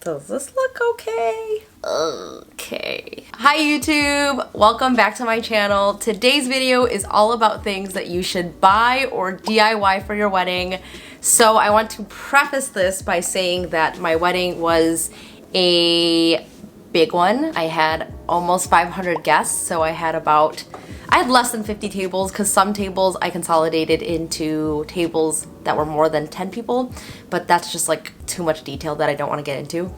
Does this look okay? Okay. Hi YouTube! Welcome back to my channel. Today's video is all about things that you should buy or DIY for your wedding. So I want to preface this by saying that my wedding was a big one. I had almost 500 guests, so I had less than 50 tables because some tables I consolidated into tables that were more than 10 people, but that's just like too much detail that I don't want to get into.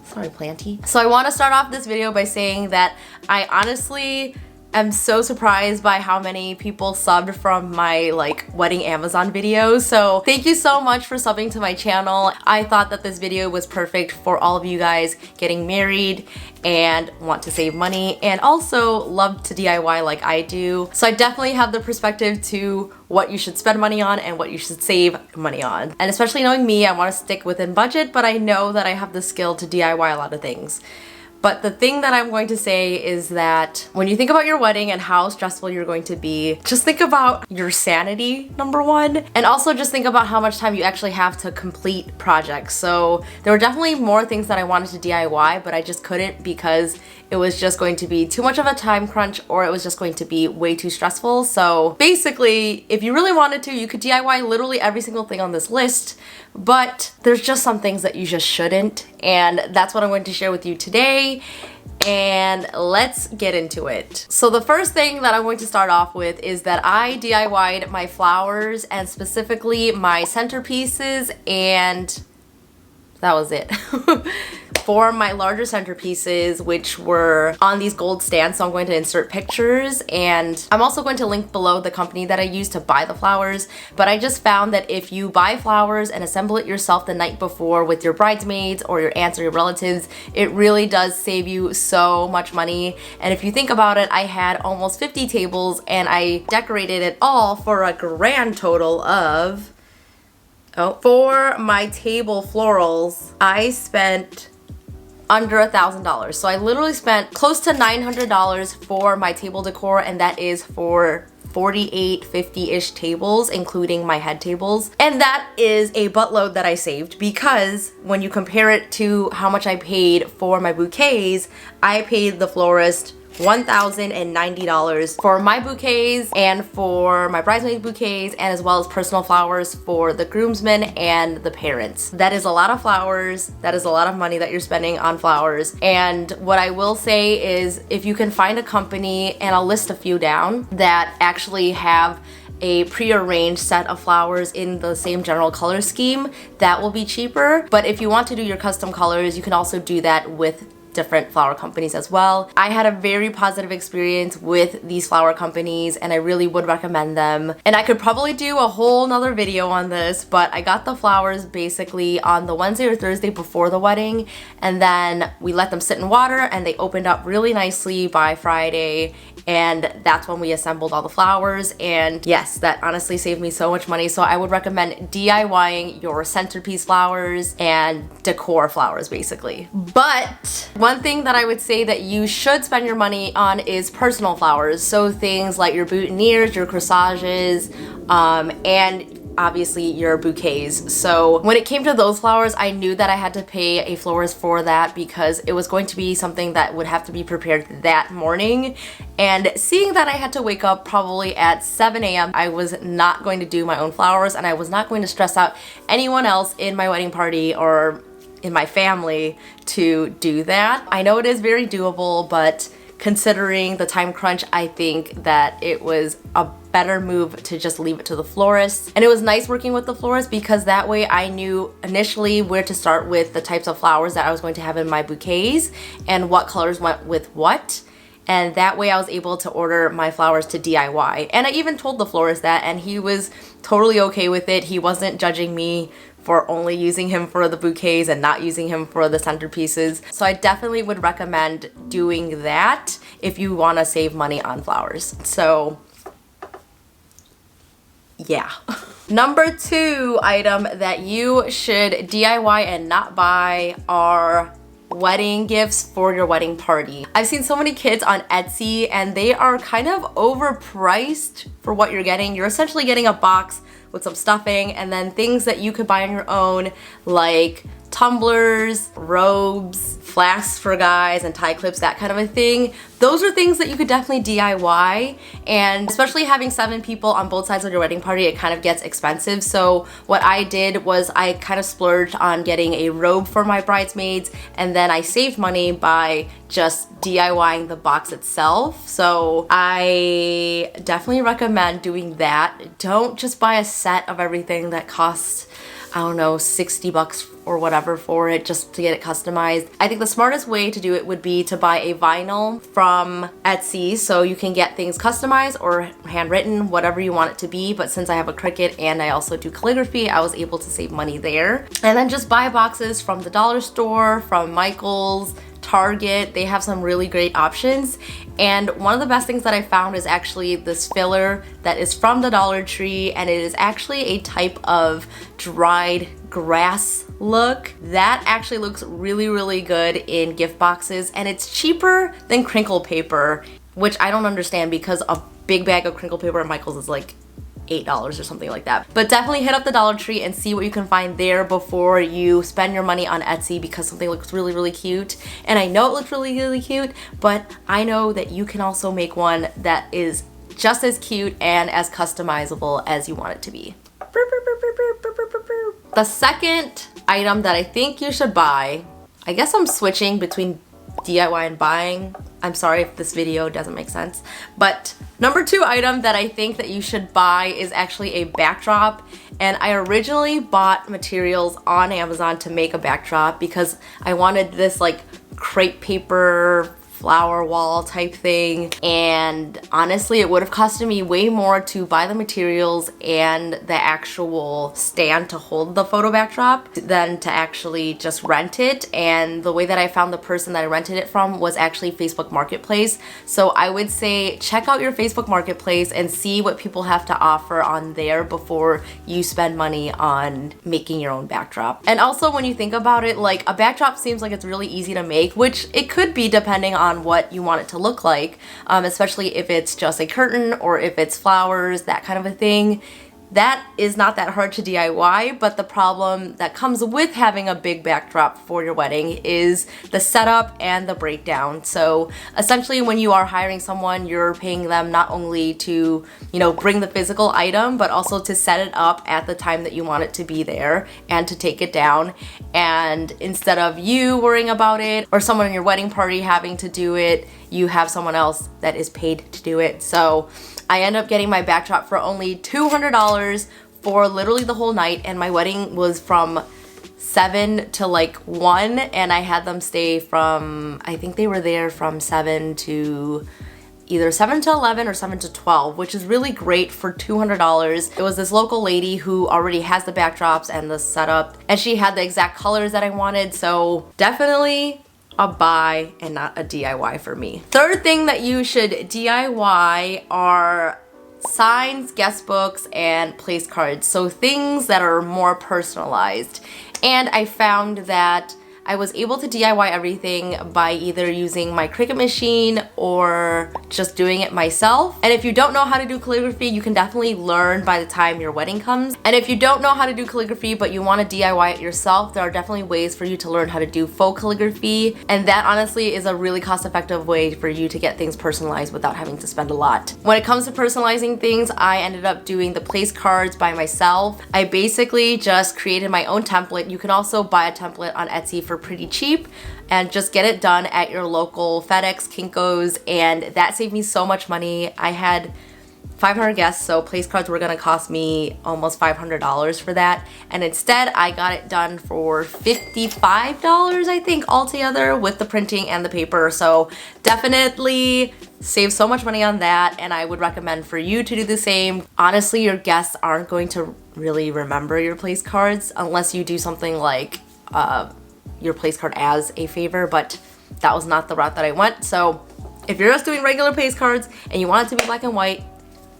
Sorry, Planty. So I want to start off this video by saying that I honestly am so surprised by how many people subbed from my wedding Amazon videos. So thank you so much for subbing to my channel. I thought that this video was perfect for all of you guys getting married and want to save money and also love to DIY like I do. So I definitely have the perspective to what you should spend money on and what you should save money on. And especially knowing me, I want to stick within budget, but I know that I have the skill to DIY a lot of things. But the thing that I'm going to say is that when you think about your wedding and how stressful you're going to be, just think about your sanity, number one, and also just think about how much time you actually have to complete projects. So there were definitely more things that I wanted to DIY, but I just couldn't because it was just going to be too much of a time crunch or it was just going to be way too stressful. So basically, if you really wanted to, you could DIY literally every single thing on this list, but there's just some things that you just shouldn't, and that's what I'm going to share with you today. And let's get into it. So the first thing that I'm going to start off with is that I DIY'd my flowers and specifically my centerpieces, and that was it. For my larger centerpieces, which were on these gold stands, so I'm going to insert pictures, and I'm also going to link below the company that I used to buy the flowers. But I just found that if you buy flowers and assemble it yourself the night before with your bridesmaids or your aunts or your relatives, it really does save you so much money. And if you think about it, I had almost 50 tables and I decorated it all for a grand total of, for my table florals, I spent under $1,000. So I literally spent close to $900 for my table decor, and that is for 48, 50-ish tables, including my head tables. And that is a buttload that I saved because when you compare it to how much I paid for my bouquets, I paid the florist $1,090 for my bouquets and for my bridesmaids bouquets, and as well as personal flowers for the groomsmen and the parents. That is a lot of flowers. That is a lot of money that you're spending on flowers. And what I will say is if you can find a company, and I'll list a few down, that actually have a pre-arranged set of flowers in the same general color scheme, that will be cheaper. But if you want to do your custom colors, you can also do that with different flower companies as well. I had a very positive experience with these flower companies and I really would recommend them. And I could probably do a whole nother video on this, but I got the flowers basically on the Wednesday or Thursday before the wedding, and then we let them sit in water and they opened up really nicely by Friday, and that's when we assembled all the flowers. And yes, that honestly saved me so much money. So I would recommend DIYing your centerpiece flowers and decor flowers basically. But one thing that I would say that you should spend your money on is personal flowers. So things like your boutonnieres, your corsages, and obviously your bouquets. So when it came to those flowers, I knew that I had to pay a florist for that because it was going to be something that would have to be prepared that morning. And seeing that I had to wake up probably at 7 a.m., I was not going to do my own flowers, and I was not going to stress out anyone else in my wedding party or in my family to do that. I know it is very doable, but considering the time crunch, I think that it was a better move to just leave it to the florist. And it was nice working with the florist because that way I knew initially where to start with the types of flowers that I was going to have in my bouquets and what colors went with what. And that way I was able to order my flowers to DIY. And I even told the florist that, and he was totally okay with it. He wasn't judging me for only using him for the bouquets and not using him for the centerpieces. So I definitely would recommend doing that if you want to save money on flowers. So yeah. Number 2 item that you should DIY and not buy are wedding gifts for your wedding party. I've seen so many kits on Etsy and they are kind of overpriced for what you're getting. You're essentially getting a box with some stuffing and then things that you could buy on your own, like tumblers, robes, flasks for guys, and tie clips, that kind of a thing. Those are things that you could definitely DIY, and especially having 7 people on both sides of your wedding party, it kind of gets expensive. So what I did was I kind of splurged on getting a robe for my bridesmaids, and then I saved money by just DIYing the box itself. So I definitely recommend doing that. Don't just buy a set of everything that costs, I don't know, 60 bucks or whatever for it just to get it customized. I think the smartest way to do it would be to buy a vinyl from Etsy, so you can get things customized or handwritten, whatever you want it to be. But since I have a Cricut and I also do calligraphy, I was able to save money there. And then just buy boxes from the dollar store, from Michael's, Target. They have some really great options. And one of the best things that I found is actually this filler that is from the Dollar Tree, and it is actually a type of dried grass look that actually looks really, really good in gift boxes, and it's cheaper than crinkle paper, which I don't understand because a big bag of crinkle paper at Michael's is like $8 or something like that. But definitely hit up the Dollar Tree and see what you can find there before you spend your money on Etsy, because something looks really, really cute. And I know it looks really, really cute, but I know that you can also make one that is just as cute and as customizable as you want it to be. The second item that I think you should buy, I guess I'm switching between DIY and buying. I'm sorry if this video doesn't make sense. But number 2 item that I think that you should buy is actually a backdrop. And I originally bought materials on Amazon to make a backdrop because I wanted this like crepe paper flower wall type thing, and honestly it would have costed me way more to buy the materials and the actual stand to hold the photo backdrop than to actually just rent it. And the way that I found the person that I rented it from was actually Facebook Marketplace. So I would say check out your Facebook Marketplace and see what people have to offer on there before you spend money on making your own backdrop. And also, when you think about it, like, a backdrop seems like it's really easy to make, which it could be depending on what you want it to look like, especially if it's just a curtain or if it's flowers, that kind of a thing. That is not that hard to DIY, but the problem that comes with having a big backdrop for your wedding is the setup and the breakdown. So essentially, when you are hiring someone, you're paying them not only to, you know, bring the physical item, but also to set it up at the time that you want it to be there and to take it down. And instead of you worrying about it or someone in your wedding party having to do it, you have someone else that is paid to do it. So I ended up getting my backdrop for only $200 for literally the whole night, and my wedding was from 7 to like 1, and I had them stay from, I think they were there from 7 to either 7 to 11 or 7 to 12, which is really great for $200. It was this local lady who already has the backdrops and the setup, and she had the exact colors that I wanted, so definitely a buy and not a DIY for me. Third thing that you should DIY are signs, guest books, and place cards. So things that are more personalized. And I found that I was able to DIY everything by either using my Cricut machine or just doing it myself. And if you don't know how to do calligraphy, you can definitely learn by the time your wedding comes. And if you don't know how to do calligraphy but you want to DIY it yourself, there are definitely ways for you to learn how to do faux calligraphy. And that honestly is a really cost-effective way for you to get things personalized without having to spend a lot. When it comes to personalizing things, I ended up doing the place cards by myself. I basically just created my own template. You can also buy a template on Etsy for pretty cheap and just get it done at your local FedEx, Kinko's, and that saved me so much money. I had 500 guests, so place cards were gonna cost me almost $500 for that, and instead I got it done for $55, I think, altogether with the printing and the paper. So definitely save so much money on that, and I would recommend for you to do the same. Honestly, your guests aren't going to really remember your place cards unless you do something like your place card as a favor, but that was not the route that I went. So if you're just doing regular place cards and you want it to be black and white,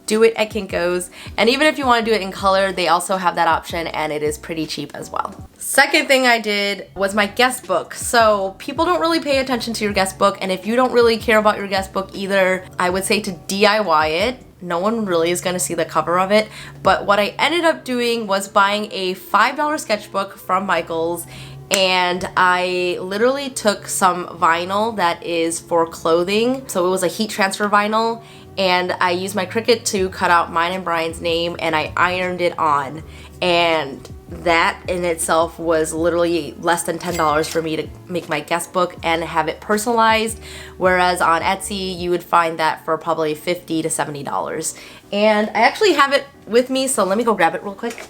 do it at Kinko's. And even if you want to do it in color, they also have that option, and it is pretty cheap as well. Second thing I did was my guest book. So people don't really pay attention to your guest book, and if you don't really care about your guest book either, I would say to DIY it. No one really is going to see the cover of it. But what I ended up doing was buying a $5 sketchbook from Michael's, and I literally took some vinyl that is for clothing. So it was a heat transfer vinyl, and I used my Cricut to cut out mine and Brian's name, and I ironed it on. And that in itself was literally less than $10 for me to make my guest book and have it personalized, whereas on Etsy you would find that for probably $50 to $70. And I actually have it with me, so let me go grab it real quick.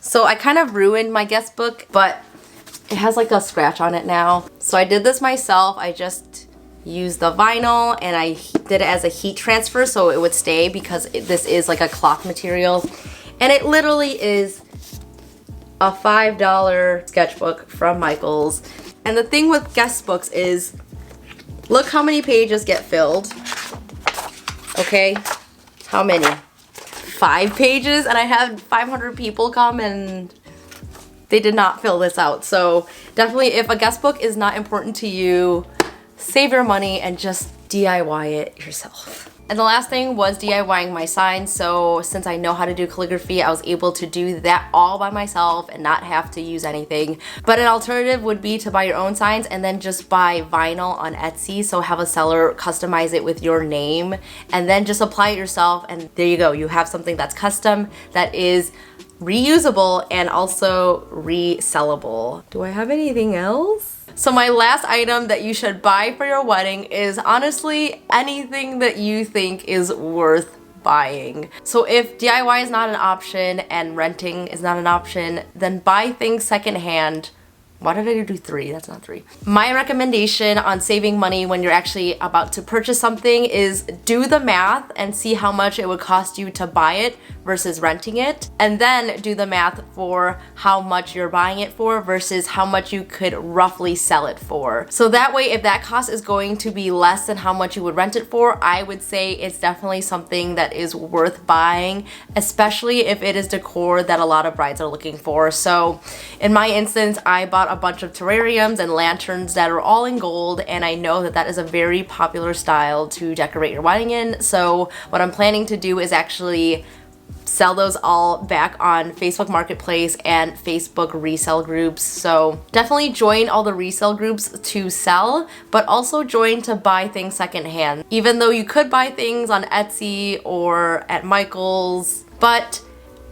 So I kind of ruined my guest book, but it has like a scratch on it now. So I did this myself. I just used the vinyl and I did it as a heat transfer so it would stay, because this is like a cloth material. And it literally is a $5 sketchbook from Michaels. And the thing with guest books is, look how many pages get filled. Okay, how many? 5 pages, and I had 500 people come and they did not fill this out. So definitely, if a guest book is not important to you, save your money and just DIY it yourself. And the last thing was DIYing my signs. So since I know how to do calligraphy, I was able to do that all by myself and not have to use anything. But an alternative would be to buy your own signs and then just buy vinyl on Etsy. So have a seller customize it with your name and then just apply it yourself. And there you go. You have something that's custom, that is reusable and also resellable. Do I have anything else? So my last item that you should buy for your wedding is honestly anything that you think is worth buying. So if DIY is not an option and renting is not an option, then buy things secondhand. Why did I do 3? That's not 3. My recommendation on saving money when you're actually about to purchase something is do the math and see how much it would cost you to buy it versus renting it, and then do the math for how much you're buying it for versus how much you could roughly sell it for. So that way, if that cost is going to be less than how much you would rent it for, I would say it's definitely something that is worth buying, especially if it is decor that a lot of brides are looking for. So in my instance, I bought a bunch of terrariums and lanterns that are all in gold, and I know that that is a very popular style to decorate your wedding in. So what I'm planning to do is actually sell those all back on Facebook Marketplace and Facebook resale groups. So definitely join all the resale groups to sell, but also join to buy things secondhand. Even though you could buy things on Etsy or at Michaels, but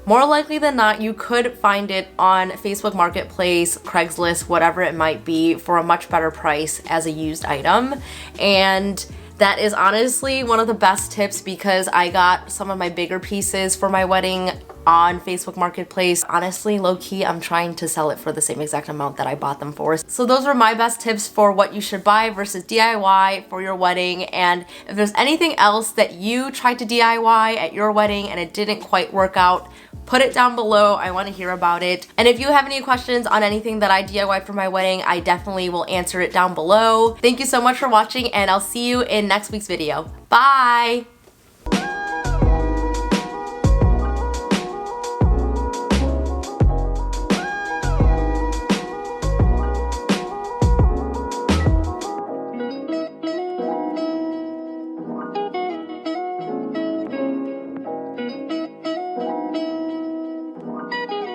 more likely than not, you could find it on Facebook Marketplace, Craigslist, whatever it might be, for a much better price as a used item. And that is honestly one of the best tips, because I got some of my bigger pieces for my wedding on Facebook Marketplace. Honestly, low-key, I'm trying to sell it for the same exact amount that I bought them for. So those were my best tips for what you should buy versus DIY for your wedding. And if there's anything else that you tried to DIY at your wedding and it didn't quite work out, put it down below. I want to hear about it. And if you have any questions on anything that I DIY'd for my wedding, I definitely will answer it down below. Thank you so much for watching, and I'll see you in next week's video. Bye!